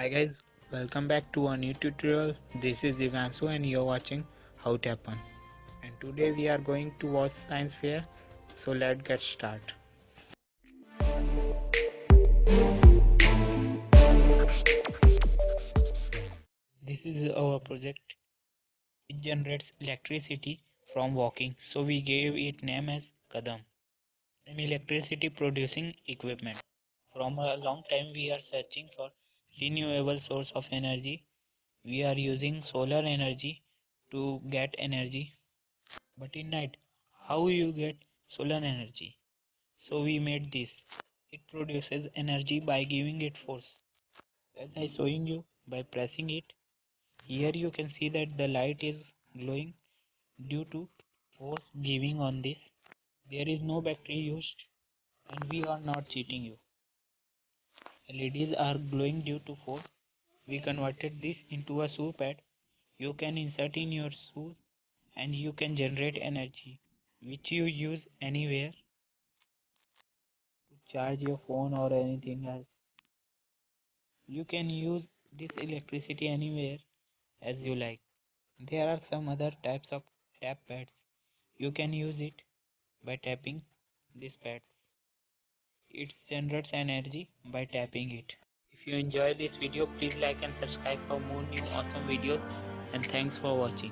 Hi guys, welcome back to a new tutorial. This is Divyansu and you're watching How It Happen. And today we are going to watch science fair. So let's get started. This is our project. It generates electricity from walking. So we gave it name as Kadam, an electricity producing equipment. From a long time we are searching for renewable source of energy. We are using solar energy to get energy. But in night, how you get solar energy? So we made this. It produces energy by giving it force. As I showing you by pressing it, here you can see that the light is glowing due to force giving on this. There is no battery used and we are not cheating you. LEDs are glowing due to force. We converted this into a shoe pad. You can insert in your shoes and you can generate energy which you use anywhere to charge your phone or anything else. You can use this electricity anywhere as you like. There are some other types of tap pads. You can use it by tapping these pads. It generates energy by tapping it. If you enjoy this video, please like and subscribe for more new awesome videos and thanks for watching.